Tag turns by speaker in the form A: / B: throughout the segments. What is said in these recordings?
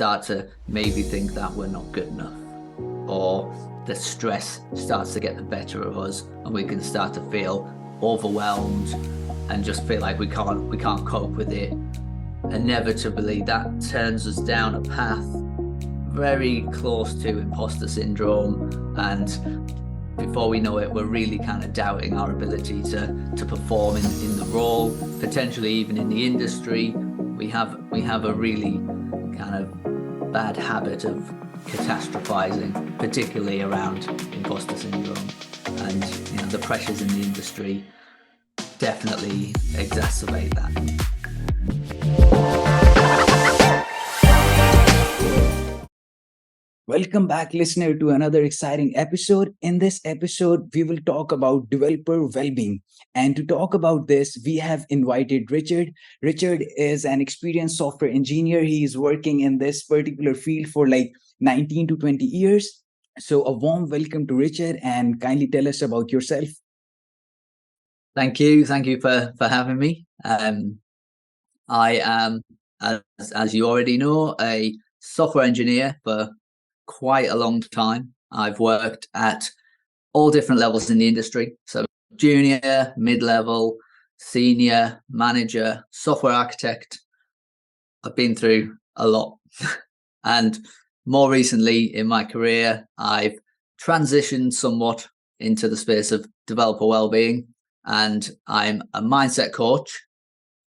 A: start to maybe think that we're not good enough, or the stress starts to get the better of us and we can start to feel overwhelmed and just feel like we can't cope with it. Inevitably, that turns us down a path very close to imposter syndrome, and before we know it, we're really kind of doubting our ability to perform in the role, potentially even in the industry. We have a really kind of bad habit of catastrophizing, particularly around imposter syndrome, and the pressures in the industry definitely exacerbate that.
B: Welcome back, listener, to another exciting episode. In this episode, we will talk about developer well-being. And to talk about this, we have invited Richard. Richard is an experienced software engineer. He is working in this particular field for like 19 to 20 years. So a warm welcome to Richard, and kindly tell us about yourself.
A: Thank you for having me. I am, as you already know, a software engineer for quite a long time. I've worked at all different levels in the industry, so junior, mid-level, senior, manager, software architect. I've been through a lot. And more recently in my career, I've transitioned somewhat into the space of developer well-being, and I'm a mindset coach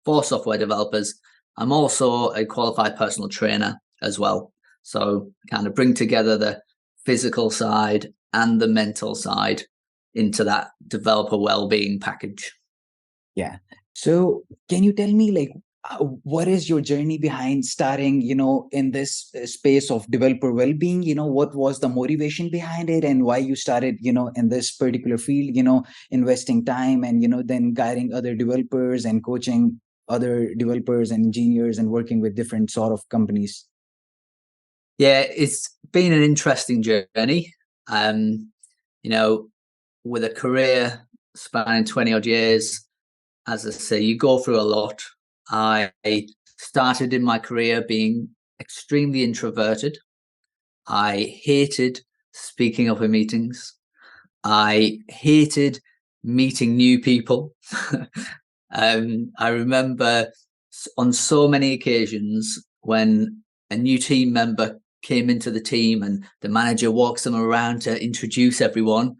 A: for software developers. I'm also a qualified personal trainer as well. So kind of bring together the physical side and the mental side into that developer well-being package.
B: Yeah. So can you tell me, like, what is your journey behind starting, in this space of developer well-being? What was the motivation behind it, and why you started, in this particular field, investing time and, then guiding other developers and coaching other developers and engineers and working with different sort of companies?
A: Yeah, it's been an interesting journey. With a career spanning 20 odd years, as I say, you go through a lot. I started in my career being extremely introverted. I hated speaking up in meetings. I hated meeting new people. I remember on so many occasions when a new team member came into the team and the manager walks them around to introduce everyone,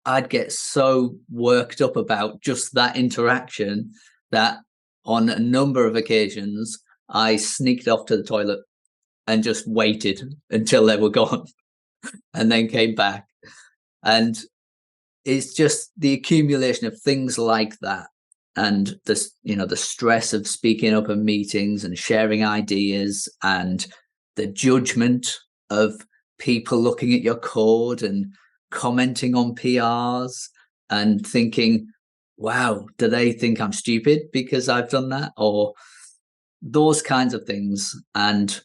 A: I'd get so worked up about just that interaction that on a number of occasions, I sneaked off to the toilet and just waited until they were gone and then came back. And it's just the accumulation of things like that, and this, the stress of speaking up in meetings and sharing ideas, and the judgment of people looking at your code and commenting on PRs and thinking, wow, do they think I'm stupid because I've done that? Or those kinds of things. And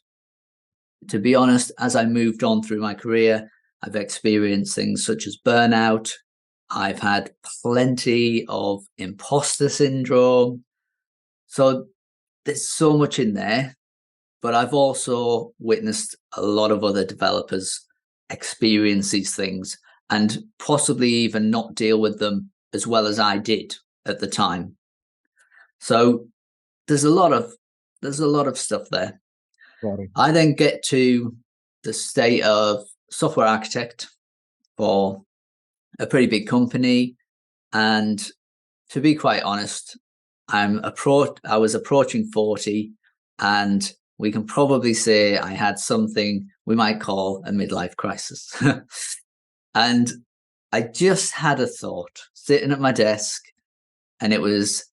A: to be honest, as I moved on through my career, I've experienced things such as burnout. I've had plenty of imposter syndrome. So there's so much in there, but I've also witnessed a lot of other developers experience these things and possibly even not deal with them as well as I did at the time. So there's a lot of stuff there. I then get to the state of software architect for a pretty big company, and to be quite honest, I was approaching 40, and we can probably say I had something we might call a midlife crisis. And I just had a thought sitting at my desk, and it was,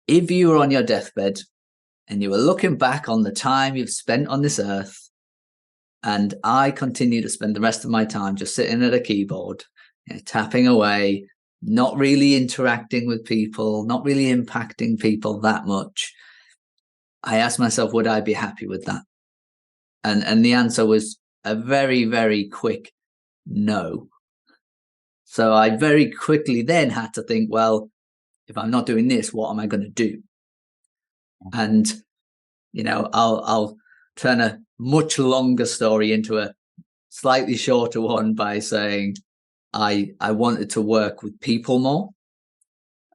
A: if you were on your deathbed and you were looking back on the time you've spent on this earth, and I continue to spend the rest of my time just sitting at a keyboard, tapping away, not really interacting with people, not really impacting people that much, I asked myself, would I be happy with that? And the answer was a very, very quick no. So I very quickly then had to think, well, if I'm not doing this, what am I going to do? And I'll turn a much longer story into a slightly shorter one by saying I wanted to work with people more,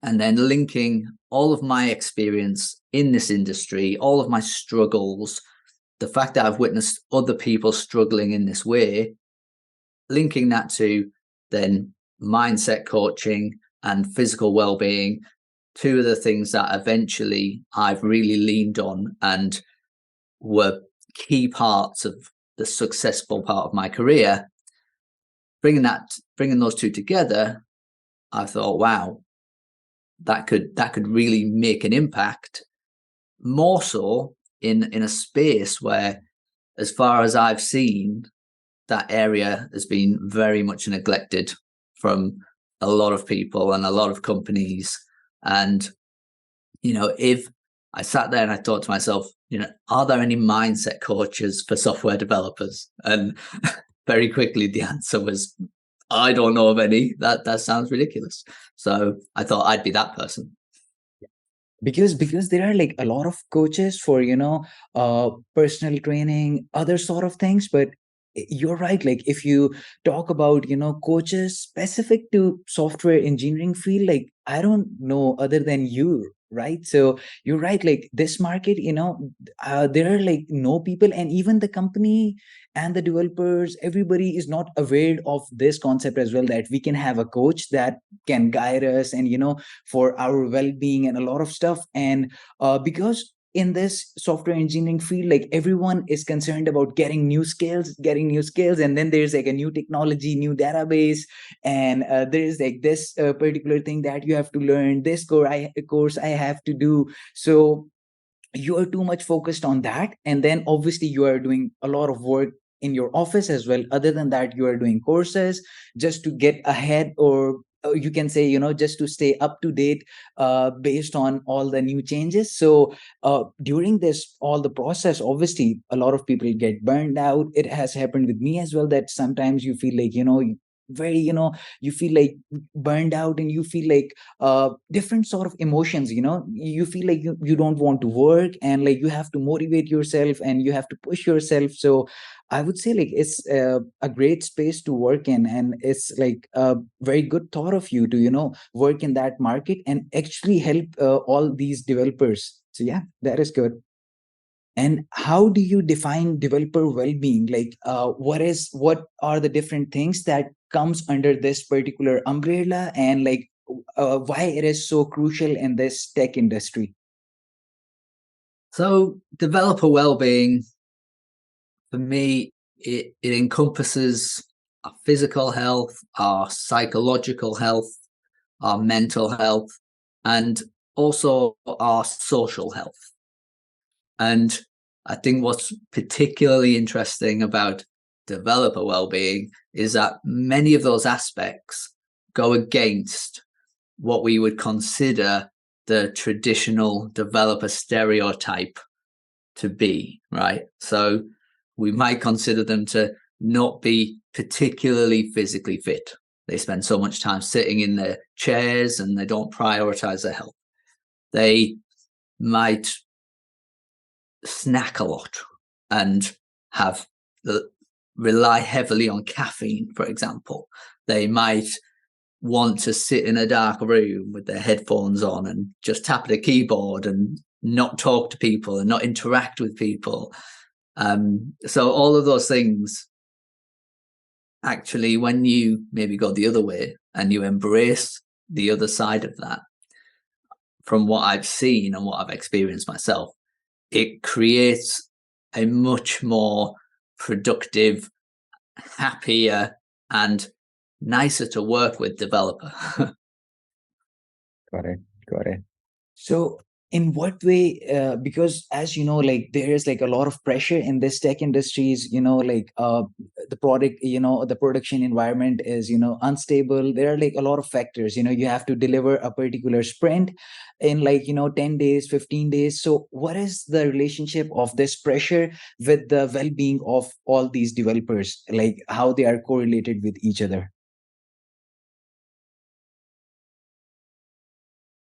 A: and then linking all of my experience in this industry, all of my struggles, the fact that I've witnessed other people struggling in this way, linking that to then mindset coaching and physical well-being, two of the things that eventually I've really leaned on and were key parts of the successful part of my career. Bringing those two together, I thought, wow, that could really make an impact, more so in a space where, as far as I've seen, that area has been very much neglected from a lot of people and a lot of companies. And if I sat there and I thought to myself, are there any mindset coaches for software developers? And very quickly the answer was, I don't know of any. That sounds ridiculous. So I thought I'd be that person.
B: Because there are like a lot of coaches for personal training, other sort of things, but you're right, like if you talk about coaches specific to software engineering field, like I don't know other than you, right? So you're right, like this market, there are like no people, and even the company and the developers, everybody is not aware of this concept as well, that we can have a coach that can guide us and for our well-being and a lot of stuff. And because in this software engineering field, like everyone is concerned about getting new skills, and then there's like a new technology, new database, and there's like this particular thing that you have to learn, this course I have to do. So you are too much focused on that, and then obviously you are doing a lot of work in your office as well. Other than that, you are doing courses just to get ahead, or you can say just to stay up to date based on all the new changes. So during this all the process, obviously a lot of people get burned out. It has happened with me as well, that sometimes you feel like very you feel like burned out, and you feel like different sort of emotions. You feel like you don't want to work, and like you have to motivate yourself and you have to push yourself. So I would say like it's a great space to work in, and it's like a very good thought of you to work in that market and actually help all these developers. So yeah, that is good. And how do you define developer well-being? Like, what are the different things that comes under this particular umbrella, and like why it is so crucial in this tech industry?
A: So developer well-being, for me, it encompasses our physical health, our psychological health, our mental health, and also our social health. And I think what's particularly interesting about developer well-being is that many of those aspects go against what we would consider the traditional developer stereotype to be, right? So we might consider them to not be particularly physically fit. They spend so much time sitting in their chairs and they don't prioritize their health. They might snack a lot and rely heavily on caffeine, for example. They might want to sit in a dark room with their headphones on and just tap at a keyboard and not talk to people and not interact with people. So all of those things, actually, when you maybe go the other way and you embrace the other side of that, from what I've seen and what I've experienced myself, it creates a much more productive, happier, and nicer to work with developer.
B: Got it. Got it. So, in what way? Because as you know, like there is like a lot of pressure in this tech industries. Like the product, the production environment is unstable. There are like a lot of factors. You have to deliver a particular sprint in like 10 days, 15 days. So, what is the relationship of this pressure with the well-being of all these developers? Like how they are correlated with each other?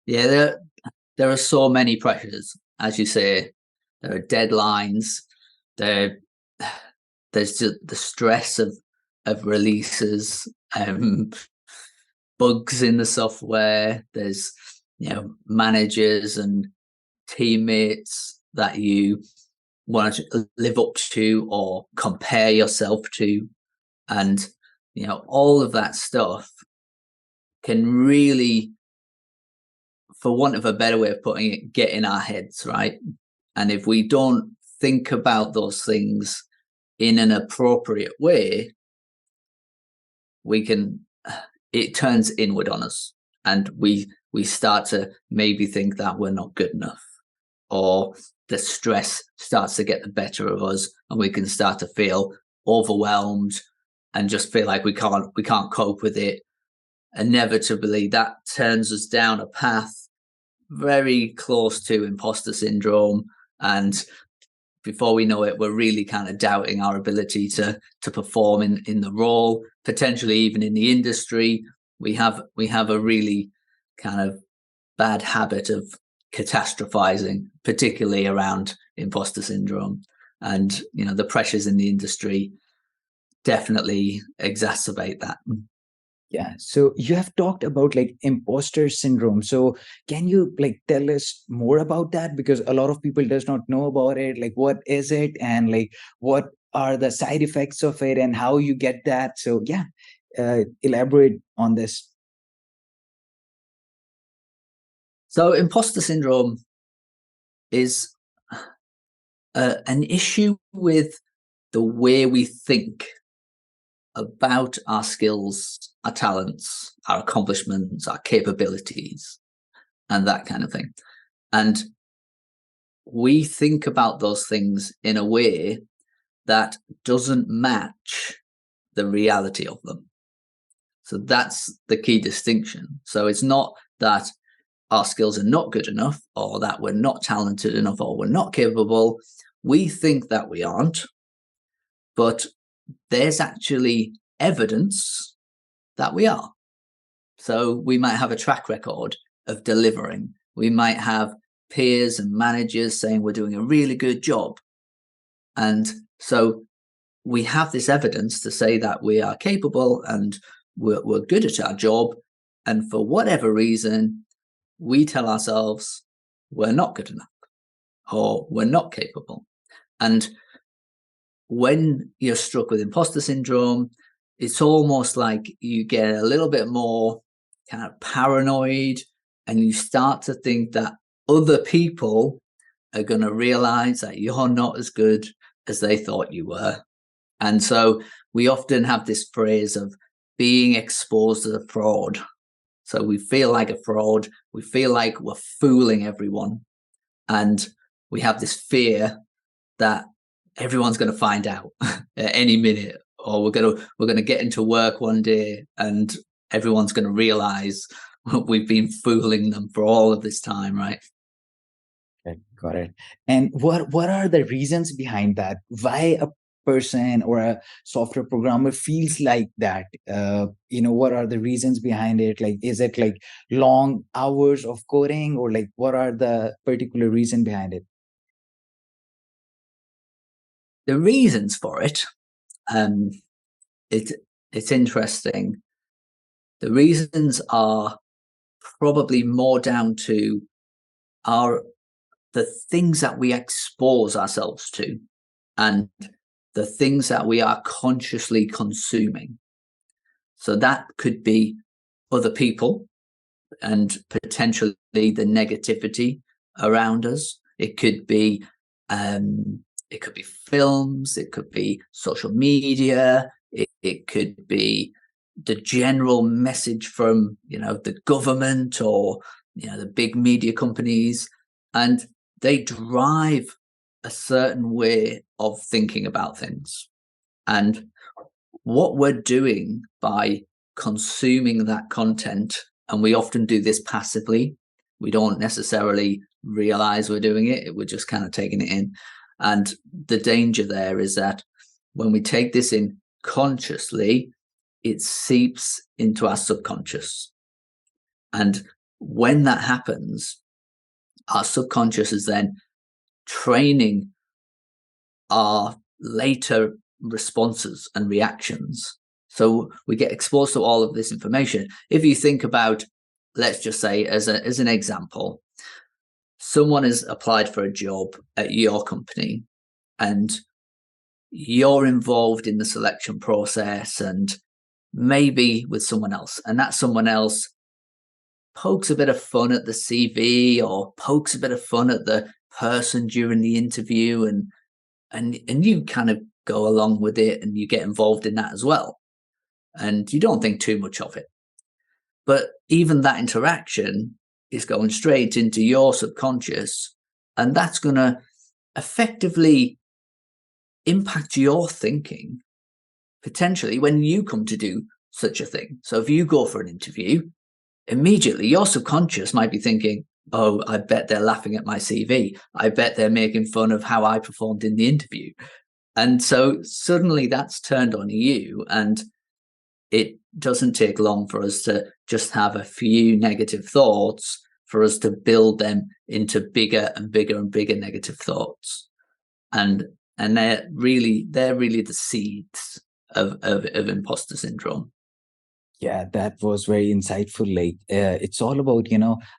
A: Yeah, there are so many pressures, as you say. There are deadlines. there there's just the stress of releases, bugs in the software. There's managers and teammates that you want to live up to or compare yourself to, and all of that stuff can really, for want of a better way of putting it, get in our heads, right? And if we don't think about those things in an appropriate way, it turns inward on us, and we start to maybe think that we're not good enough, or the stress starts to get the better of us, and we can start to feel overwhelmed and just feel like we can't cope with it. Inevitably, that turns us down a path very close to imposter syndrome, and before we know it, we're really kind of doubting our ability to perform in the role, potentially even in the industry. We have a really kind of bad habit of catastrophizing, particularly around imposter syndrome, and the pressures in the industry definitely exacerbate that.
B: Yeah. So you have talked about like imposter syndrome. So can you like tell us more about that? Because a lot of people does not know about it. Like what is it, and like what are the side effects of it, and how you get that? So yeah, elaborate on this.
A: So imposter syndrome is an issue with the way we think about our skills, our talents, our accomplishments, our capabilities, and that kind of thing. And we think about those things in a way that doesn't match the reality of them. So that's the key distinction. So it's not that our skills are not good enough, or that we're not talented enough, or we're not capable. We think that we aren't, but there's actually evidence that we are. So we might have a track record of delivering. We might have peers and managers saying we're doing a really good job. And so we have this evidence to say that we are capable and we're good at our job. And for whatever reason, we tell ourselves we're not good enough, or we're not capable. And when you're struck with imposter syndrome, it's almost like you get a little bit more kind of paranoid, and you start to think that other people are going to realize that you're not as good as they thought you were. And so we often have this phrase of being exposed as a fraud. So we feel like a fraud. We feel like we're fooling everyone. And we have this fear that everyone's going to find out at any minute, or we're going to get into work one day and everyone's going to realize we've been fooling them for all of this time, right?
B: Okay, got it. And what are the reasons behind that? Why a person or a software programmer feels like that? What are the reasons behind it? Like, is it like long hours of coding, or like what are the particular reason behind it?
A: The reasons for it, it's interesting. The reasons are probably more down to the things that we expose ourselves to, and the things that we are consciously consuming. So that could be other people and potentially the negativity around us. It could be films, it could be social media, it could be the general message from the government, or the big media companies, and they drive a certain way of thinking about things. And what we're doing by consuming that content, and we often do this passively, we don't necessarily realize we're doing it, we're just kind of taking it in. And the danger there is that when we take this in consciously, it seeps into our subconscious. And when that happens, our subconscious is then training our later responses and reactions. So we get exposed to all of this information. If you think about, let's just say as an example, someone has applied for a job at your company and you're involved in the selection process and maybe with someone else, and that someone else pokes a bit of fun at the CV or pokes a bit of fun at the person during the interview, and you kind of go along with it and you get involved in that as well, and you don't think too much of it. But even that interaction is going straight into your subconscious, and that's going to effectively impact your thinking potentially when you come to do such a thing. So if you go for an interview, immediately your subconscious might be thinking, oh, I bet they're laughing at my CV. I bet they're making fun of how I performed in the interview. And so suddenly that's turned on you, and it doesn't take long for us to just have a few negative thoughts for us to build them into bigger and bigger and bigger negative thoughts. And they're really the seeds of imposter syndrome.
B: Yeah, that was very insightful. Like, it's all about,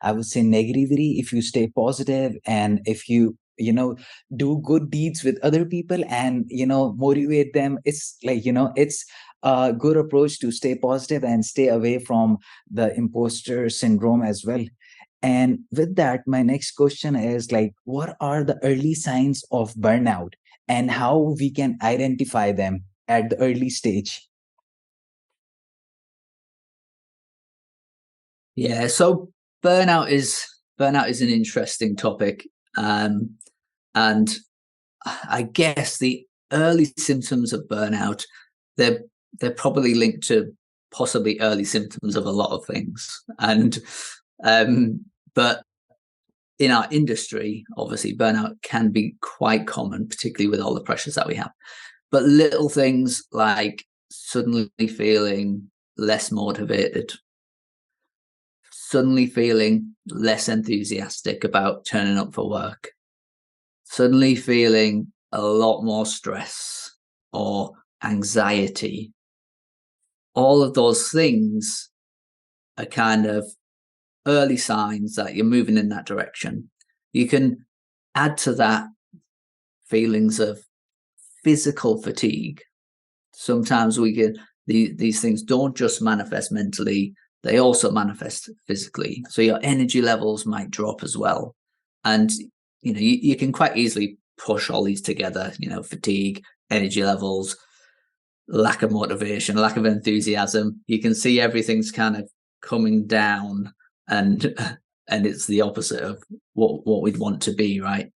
B: I would say negativity. If you stay positive and if you, do good deeds with other people and, motivate them, it's like, it's a good approach to stay positive and stay away from the imposter syndrome as well. And with that, my next question is like, what are the early signs of burnout and how we can identify them at the early stage?
A: Yeah, so burnout is an interesting topic, and I guess the early symptoms of burnout, they're they're probably linked to possibly early symptoms of a lot of things, and but in our industry, obviously, burnout can be quite common, particularly with all the pressures that we have. But little things like suddenly feeling less motivated, suddenly feeling less enthusiastic about turning up for work, suddenly feeling a lot more stress or anxiety. All of those things are kind of early signs that you're moving in that direction. You can add to that feelings of physical fatigue. Sometimes we get these things don't just manifest mentally, they also manifest physically. So your energy levels might drop as well. And you can quite easily push all these together, fatigue, energy levels, lack of motivation, lack of enthusiasm. You can see everything's kind of coming down, and and it's the opposite of what we'd want to be, right?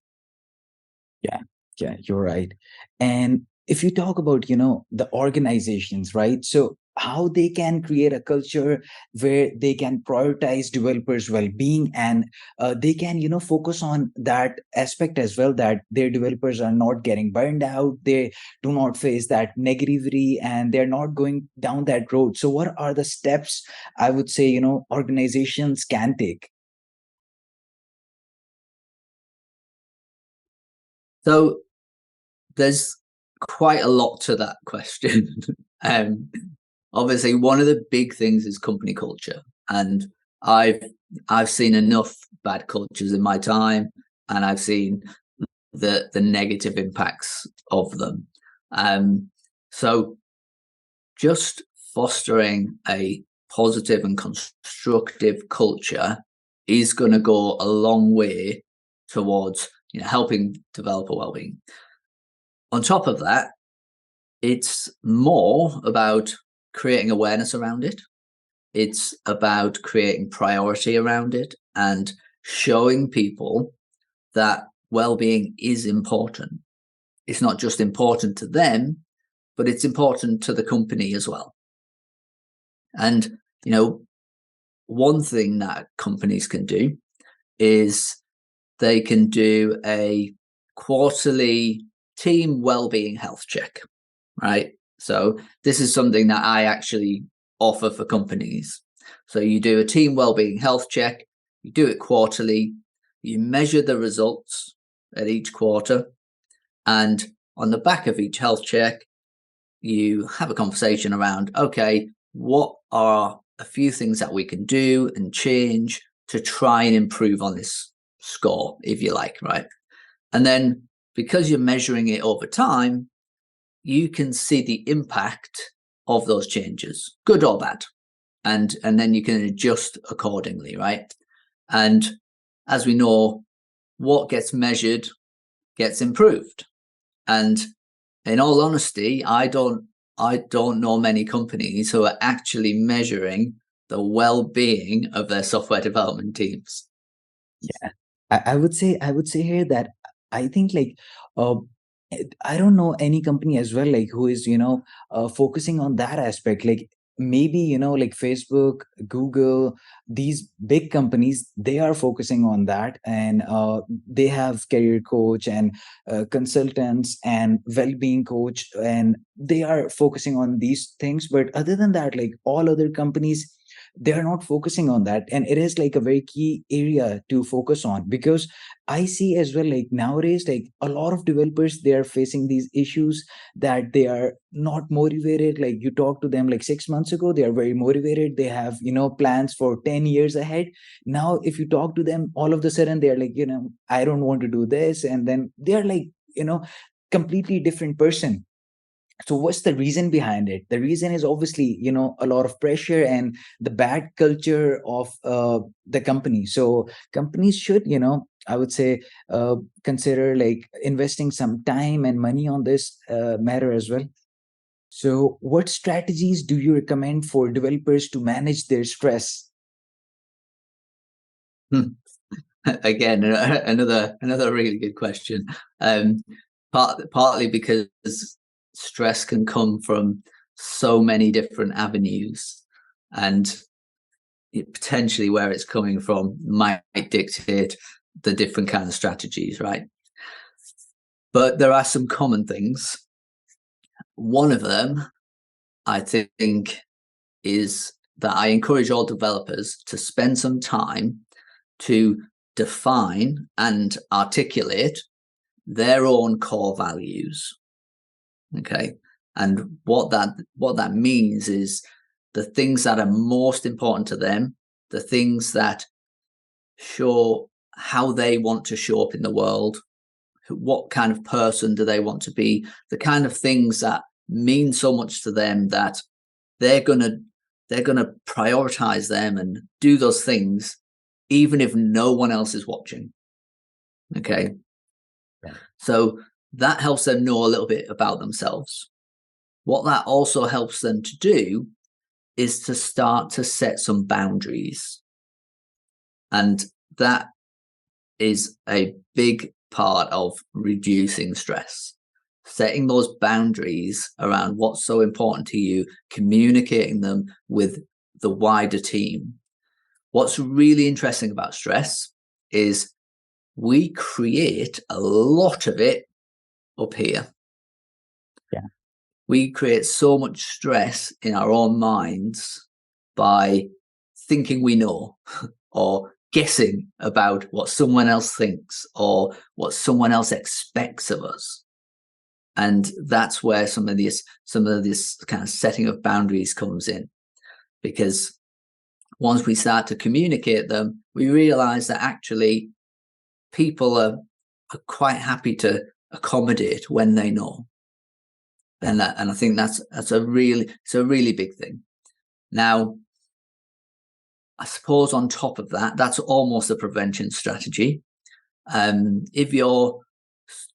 B: Yeah, yeah, you're right. And if you talk about, the organizations, right? So how they can create a culture where they can prioritize developers' well-being and they can, focus on that aspect as well, that their developers are not getting burned out, they do not face that negativity, and they're not going down that road. So what are the steps I would say, organizations can take?
A: So there's quite a lot to that question. um, Obviously, one of the big things is company culture, and I've I've seen enough bad cultures in my time, and I've seen the negative impacts of them. So just fostering a positive and constructive culture is going to go a long way towards helping developer well-being. On top of that, it's more about creating awareness around it. It's about creating priority around it and showing people that well-being is important. It's not just important to them, but it's important to the company as well. And, one thing that companies can do is they can do a quarterly team well-being health check, right? So this is something that I actually offer for companies. So you do a team well-being health check, you do it quarterly, you measure the results at each quarter, and on the back of each health check, you have a conversation around, okay, what are a few things that we can do and change to try and improve on this score, if you like, right? And then because you're measuring it over time, you can see the impact of those changes, good or bad. And then you can adjust accordingly, right? And as we know, what gets measured gets improved. And in all honesty, I don't know many companies who are actually measuring the well-being of their software development teams.
B: Yeah, I would say here that I think like uh, I don't know any company as well like who is focusing on that aspect. Like maybe like Facebook, Google, these big companies, they are focusing on that, and they have career coach and consultants and well-being coach, and they are focusing on these things. But other than that, like all other companies, they are not focusing on that, and it is like a very key area to focus on, because I see as well like nowadays like a lot of developers, they are facing these issues that they are not motivated. Like you talk to them like 6 months ago, they are very motivated, they have plans for 10 years ahead. Now if you talk to them, all of a sudden they are like, I don't want to do this, and then they are like completely different person. So what's the reason behind it? The reason is obviously a lot of pressure and the bad culture of the company. So companies should I would say consider like investing some time and money on this matter as well. So what strategies do you recommend for developers to manage their stress?
A: Again, another really good question. Partly because stress can come from so many different avenues, and potentially where it's coming from might dictate the different kind of strategies, right? But there are some common things. One of them, I think, is that I encourage all developers to spend some time to define and articulate their own core values. Okay. And what that means is the things that are most important to them, the things that show how they want to show up in the world, what kind of person do they want to be, the kind of things that mean so much to them that they're gonna prioritize them and do those things even if no one else is watching. Okay.
B: Yeah.
A: So that helps them know a little bit about themselves. What that also helps them to do is to start to set some boundaries. And that is a big part of reducing stress. Setting those boundaries around what's so important to you, communicating them with the wider team. What's really interesting about stress is we create a lot of it up here.
B: Yeah.
A: We create so much stress in our own minds by thinking we know or guessing about what someone else thinks or what someone else expects of us. And that's where some of this kind of setting of boundaries comes in, because once we start to communicate them, we realize that actually people are quite happy to accommodate when they know. And I think that's a really big thing. Now, I suppose on top of that, that's almost a prevention strategy. If you're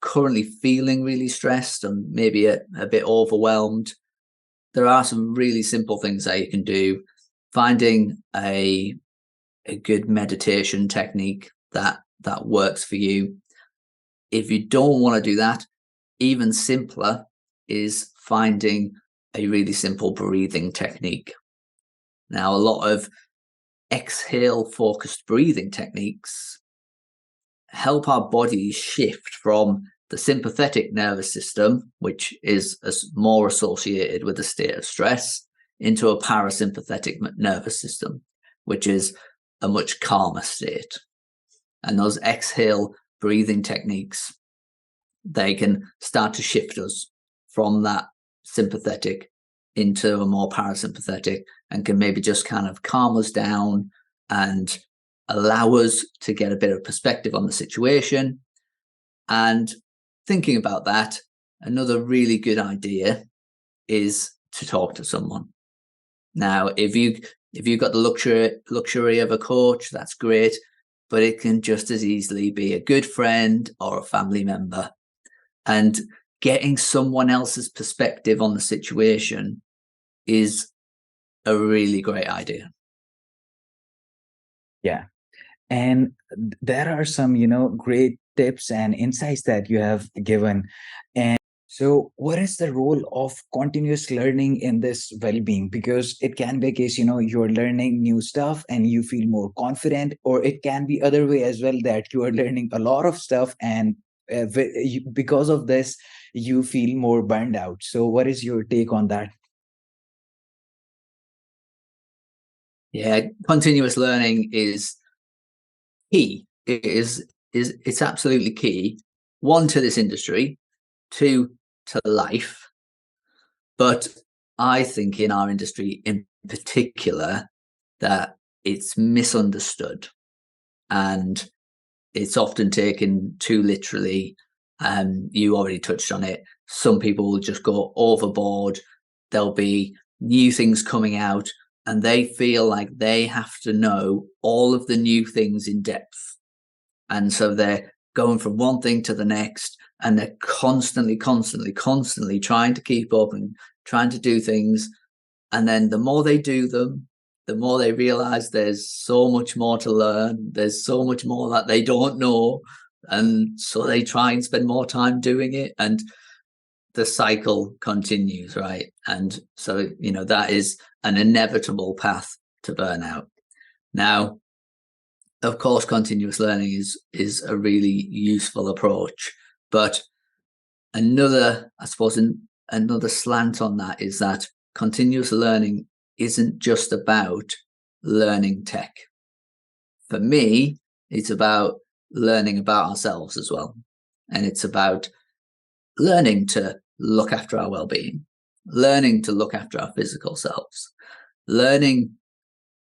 A: currently feeling really stressed and maybe a bit overwhelmed, there are some really simple things that you can do. Finding a good meditation technique that works for you. If you don't want to do that, even simpler is finding a really simple breathing technique. Now, a lot of exhale focused breathing techniques help our bodies shift from the sympathetic nervous system, which is more associated with a state of stress, into a parasympathetic nervous system, which is a much calmer state. And those exhale breathing techniques they can start to shift us from that sympathetic into a more parasympathetic, and can maybe just kind of calm us down and allow us to get a bit of perspective on the situation. And thinking about that, another really good idea is to talk to someone. Now, if you've got the luxury of a coach, that's great, but it can just as easily be a good friend or a family member. And getting someone else's perspective on the situation is a really great idea.
B: Yeah. And there are some, great tips and insights that you have given. And so what is the role of continuous learning in this well-being? Because it can be a case, you're learning new stuff and you feel more confident, or it can be other way as well, that you are learning a lot of stuff and because of this, you feel more burned out. So what is your take on that?
A: Yeah, continuous learning is key. It's absolutely key. One, to this industry, two, to life. But I think in our industry in particular that it's misunderstood and it's often taken too literally. You already touched on it. Some people will just go overboard. There'll be new things coming out and they feel like they have to know all of the new things in depth. And so they're going from one thing to the next, and they're constantly trying to keep up and trying to do things. And then the more they do them, the more they realize there's so much more to learn. There's so much more that they don't know. And so they try and spend more time doing it. And the cycle continues, right? And so, that is an inevitable path to burnout. Now, of course, continuous learning is a really useful approach, but another slant on that is that continuous learning isn't just about learning tech. For me, it's about learning about ourselves as well. And it's about learning to look after our well-being, learning to look after our physical selves, learning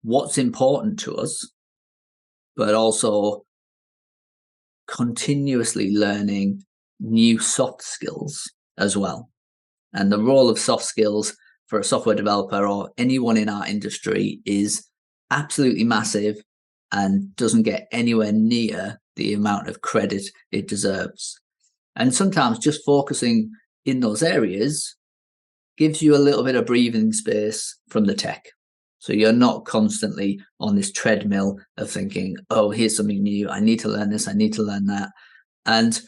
A: what's important to us, but also continuously learning new soft skills as well. And the role of soft skills for a software developer or anyone in our industry is absolutely massive and doesn't get anywhere near the amount of credit it deserves. And sometimes just focusing in those areas gives you a little bit of breathing space from the tech. So you're not constantly on this treadmill of thinking, oh, here's something new. I need to learn this. I need to learn that. And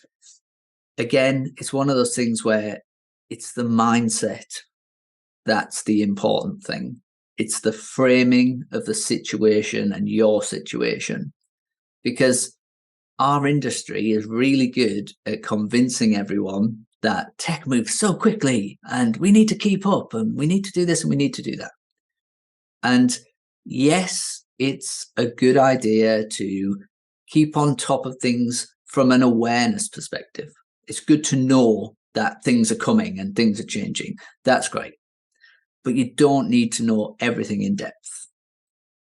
A: again, it's one of those things where it's the mindset that's the important thing. It's the framing of the situation and your situation. Because our industry is really good at convincing everyone that tech moves so quickly and we need to keep up and we need to do this and we need to do that. And yes, it's a good idea to keep on top of things from an awareness perspective. It's good to know that things are coming and things are changing. That's great. But you don't need to know everything in depth.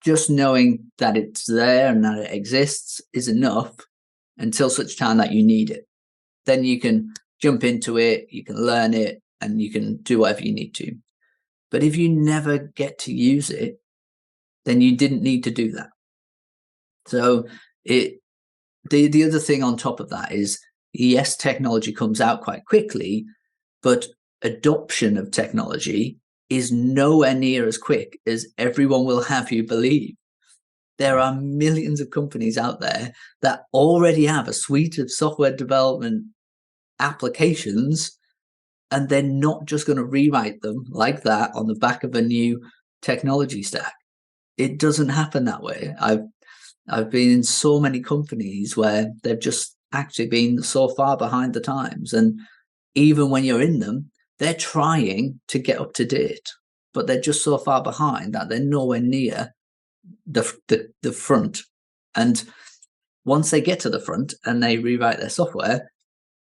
A: Just knowing that it's there and that it exists is enough until such time that you need it. Then you can jump into it, you can learn it, and you can do whatever you need to. But if you never get to use it, then you didn't need to do that. So the other thing on top of that is, yes, technology comes out quite quickly, but adoption of technology is nowhere near as quick as everyone will have you believe. There are millions of companies out there that already have a suite of software development applications, and they're not just going to rewrite them like that on the back of a new technology stack. It doesn't happen that way. I've been in so many companies where they've just actually been so far behind the times. And even when you're in them, they're trying to get up to date, but they're just so far behind that they're nowhere near the front. And once they get to the front and they rewrite their software,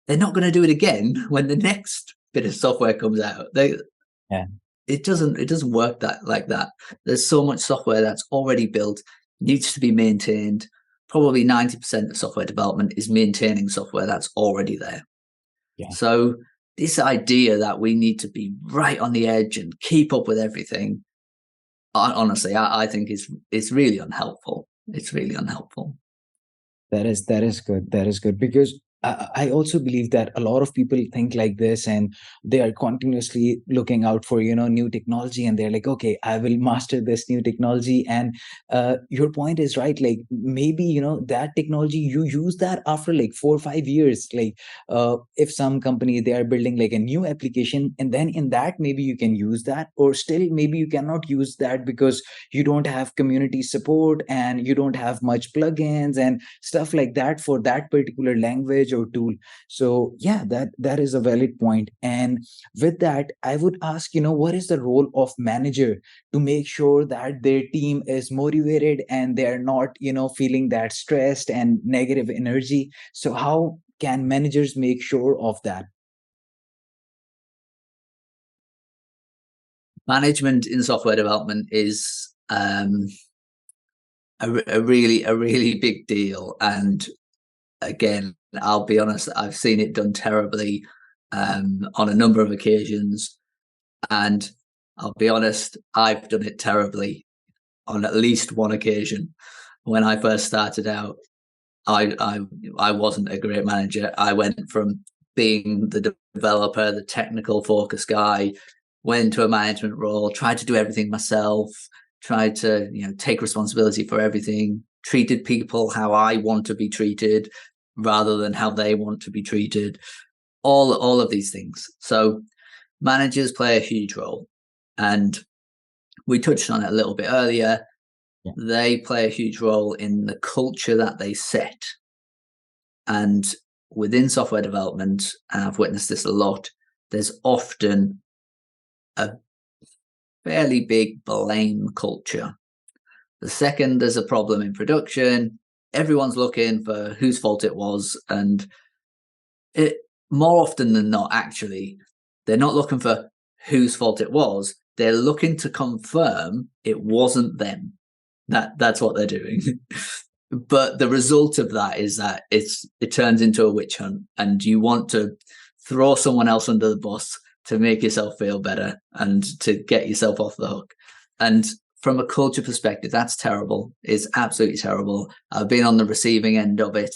A: they're not going to do it again when the next bit of software comes out.
B: Yeah.
A: It doesn't work that like that. There's so much software that's already built, needs to be maintained. Probably 90% of software development is maintaining software that's already there.
B: Yeah.
A: So this idea that we need to be right on the edge and keep up with everything, honestly, I think is really unhelpful. It's really unhelpful.
B: That is good. That is good, because I also believe that a lot of people think like this, and they are continuously looking out for new technology, and they're like, okay, I will master this new technology. And your point is right. Like maybe that technology, you use that after like 4 or 5 years. Like if some company, they are building like a new application, and then in that maybe you can use that, or still maybe you cannot use that because you don't have community support and you don't have much plugins and stuff like that for that particular language or tool. So yeah, that is a valid point. And with that, I would ask, what is the role of manager to make sure that their team is motivated and they are not feeling that stressed and negative energy? So how can managers make sure of that?
A: Management in software development is a really big deal. And again, I'll be honest, I've seen it done terribly on a number of occasions. And I'll be honest, I've done it terribly on at least one occasion. When I first started out, I wasn't a great manager. I went from being the developer, the technical focus guy, went into a management role, tried to do everything myself, tried to take responsibility for everything, treated people how I want to be treated rather than how they want to be treated. All of these things. So managers play a huge role, and we touched on it a little bit earlier.
B: Yeah.
A: They play a huge role in the culture that they set. And within software development, and I've witnessed this a lot, there's often a fairly big blame culture. The second there's a problem in production, everyone's looking for whose fault it was. And it, more often than not, actually, they're not looking for whose fault it was. They're looking to confirm it wasn't them. That's what they're doing. But the result of that is that it turns into a witch hunt, and you want to throw someone else under the bus to make yourself feel better and to get yourself off the hook. And from a culture perspective, that's terrible. It's absolutely terrible. I've been on the receiving end of it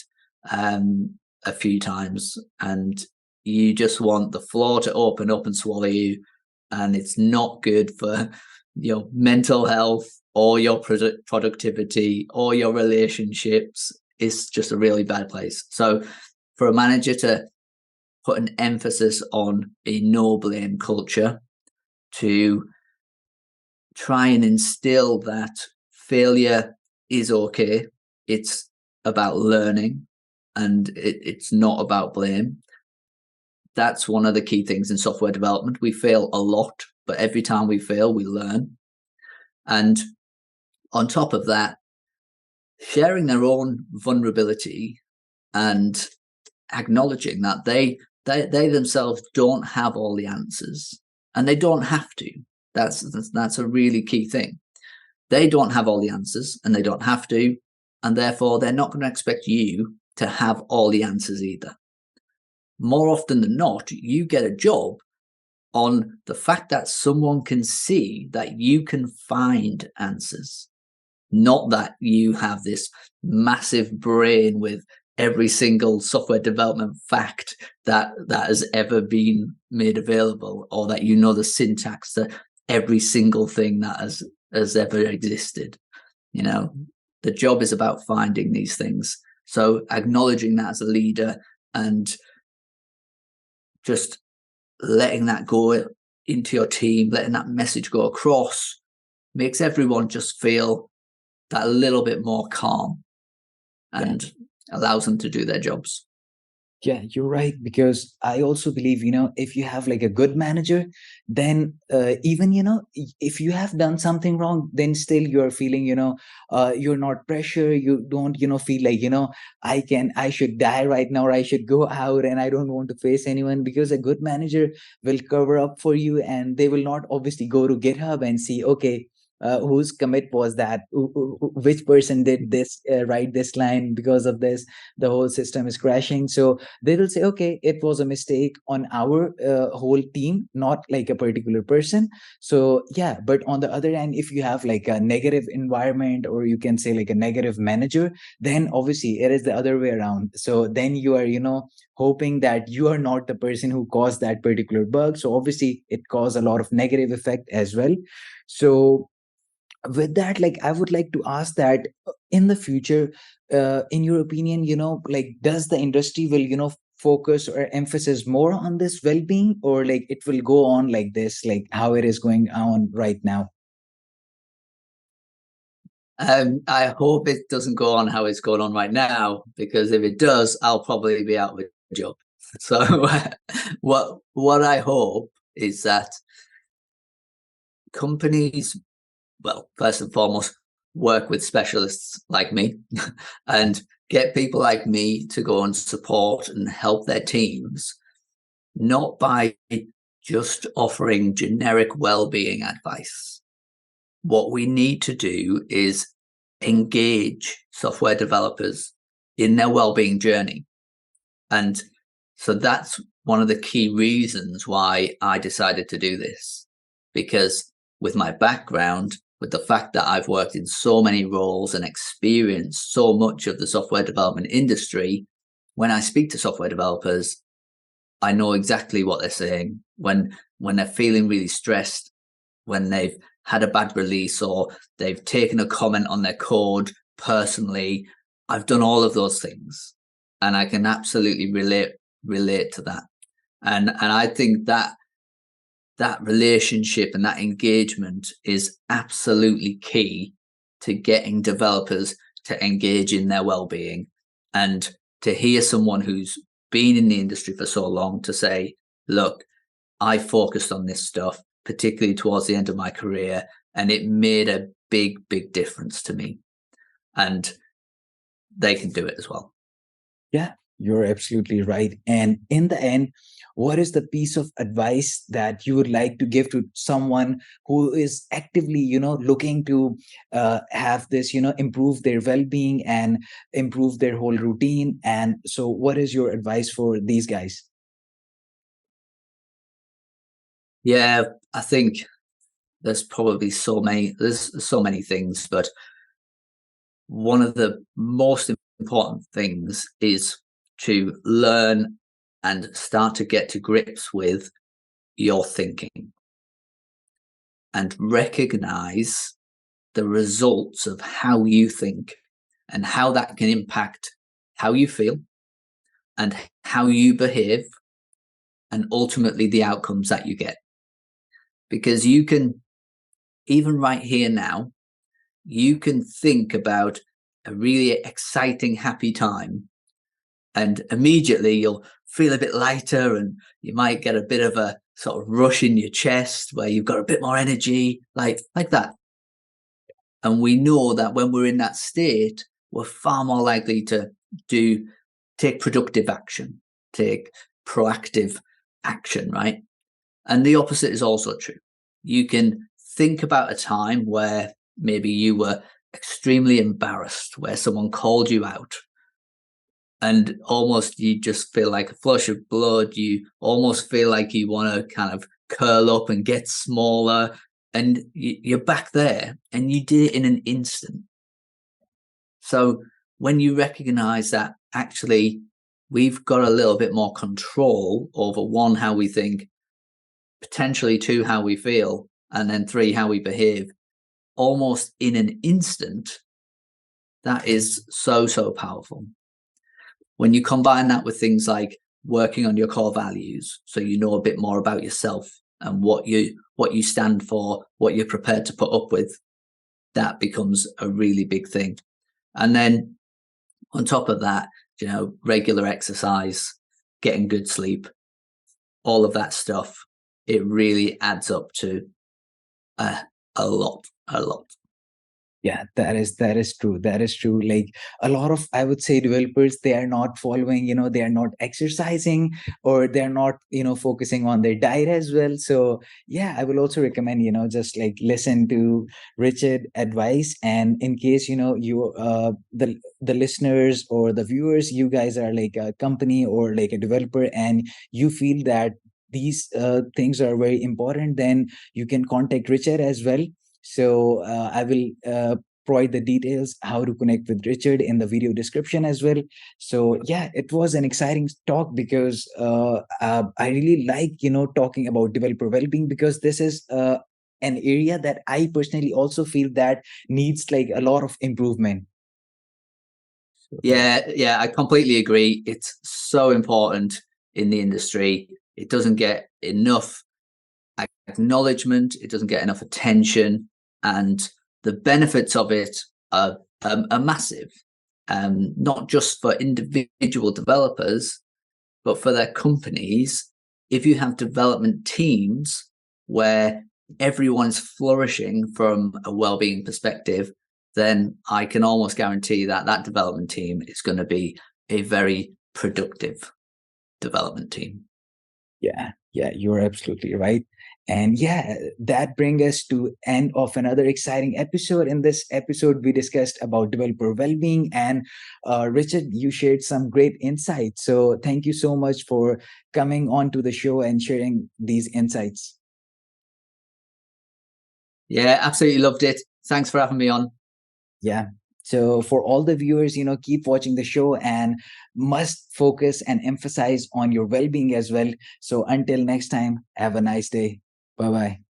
A: a few times, and you just want the floor to open up and swallow you. And it's not good for your mental health or your productivity or your relationships. It's just a really bad place. So for a manager to put an emphasis on a no blame culture, to try and instill that failure is okay, it's about learning, and it's not about blame. That's one of the key things in software development. We fail a lot, but every time we fail, we learn. And on top of that, sharing their own vulnerability and acknowledging that they themselves don't have all the answers, and they don't have to. That's a really key thing. They don't have all the answers, and they don't have to, and therefore they're not going to expect you to have all the answers either. More often than not, you get a job on the fact that someone can see that you can find answers, not that you have this massive brain with every single software development fact that has ever been made available, or that you know the syntax to every single thing that has ever existed. The job is about finding these things. So acknowledging that as a leader and just letting that go into your team, letting that message go across, makes everyone just feel that a little bit more calm and allows them to do their jobs.
B: Yeah, you're right. Because I also believe, if you have like a good manager, then even, if you have done something wrong, then still you're feeling, you're not pressure. You don't, feel like, I should die right now, or I should go out and I don't want to face anyone, because a good manager will cover up for you, and they will not obviously go to GitHub and see, okay, whose commit was that? Which person did this, write this line? Because of this, the whole system is crashing. So they will say, okay, it was a mistake on our whole team, not like a particular person. So yeah, but on the other hand, if you have like a negative environment, or you can say like a negative manager, then obviously it is the other way around. So then you are, hoping that you are not the person who caused that particular bug. So obviously it caused a lot of negative effect as well. So with that, like, I would like to ask that, in the future, in your opinion, like, does the industry will, focus or emphasis more on this well-being, or like it will go on like this, like how it is going on right now?
A: I hope it doesn't go on how it's going on right now, because if it does, I'll probably be out of a job. So what I hope is that companies, well, first and foremost, work with specialists like me and get people like me to go and support and help their teams, not by just offering generic well-being advice. What we need to do is engage software developers in their well-being journey. And so that's one of the key reasons why I decided to do this, because with my background, with the fact that I've worked in so many roles and experienced so much of the software development industry, when I speak to software developers, I know exactly what they're saying when they're feeling really stressed, when they've had a bad release, or they've taken a comment on their code personally. I've done all of those things, and I can absolutely relate to that. And I think that that relationship and that engagement is absolutely key to getting developers to engage in their well-being. And to hear someone who's been in the industry for so long to say, look, I focused on this stuff, particularly towards the end of my career, and it made a big difference to me. And they can do it as well.
B: Yeah, you're absolutely right. And in the end, what is the piece of advice that you would like to give to someone who is actively, looking to have this, improve their well-being and improve their whole routine? And so, what is your advice for these guys?
A: Yeah, I think there's so many things, but one of the most important things is to learn and start to get to grips with your thinking and recognize the results of how you think and how that can impact how you feel and how you behave, and ultimately the outcomes that you get. Because you can, even right here now, you can think about a really exciting, happy time, and immediately you'll feel a bit lighter, and you might get a bit of a sort of rush in your chest where you've got a bit more energy, like that. And we know that when we're in that state, we're far more likely to take productive action, take proactive action, right? And the opposite is also true. You can think about a time where maybe you were extremely embarrassed, where someone called you out, and almost you just feel like a flush of blood. You almost feel like you want to kind of curl up and get smaller, and you're back there, and you did it in an instant. So when you recognize that actually we've got a little bit more control over, one, how we think, potentially two, how we feel, and then three, how we behave, almost in an instant, that is so powerful. When you combine that with things like working on your core values, so you know a bit more about yourself and what you stand for, what you're prepared to put up with, that becomes a really big thing. And then on top of that, regular exercise, getting good sleep, all of that stuff, it really adds up to a lot, a lot.
B: Yeah, that is true. That is true. Like a lot of, I would say, developers, they are not following, they are not exercising, or they're not, focusing on their diet as well. So yeah, I will also recommend, just like listen to Richard advice. And in case, you the listeners or the viewers, you guys are like a company or like a developer, and you feel that these things are very important, then you can contact Richard as well. So I will provide the details how to connect with Richard in the video description as well. So yeah, it was an exciting talk because I really like talking about developer well-being, because this is an area that I personally also feel that needs like a lot of improvement. So,
A: Yeah, I completely agree. It's so important in the industry. It doesn't get enough acknowledgement, it doesn't get enough attention, and the benefits of it are massive, not just for individual developers, but for their companies. If you have development teams where everyone's flourishing from a well-being perspective, then I can almost guarantee that that development team is going to be a very productive development team.
B: Yeah, you're absolutely right. And yeah, that brings us to end of another exciting episode. In this episode, we discussed about developer well-being, and Richard, you shared some great insights. So thank you so much for coming on to the show and sharing these insights.
A: Yeah, absolutely loved it. Thanks for having me on.
B: Yeah. So for all the viewers, keep watching the show and must focus and emphasize on your well-being as well. So until next time, have a nice day. Bye-bye.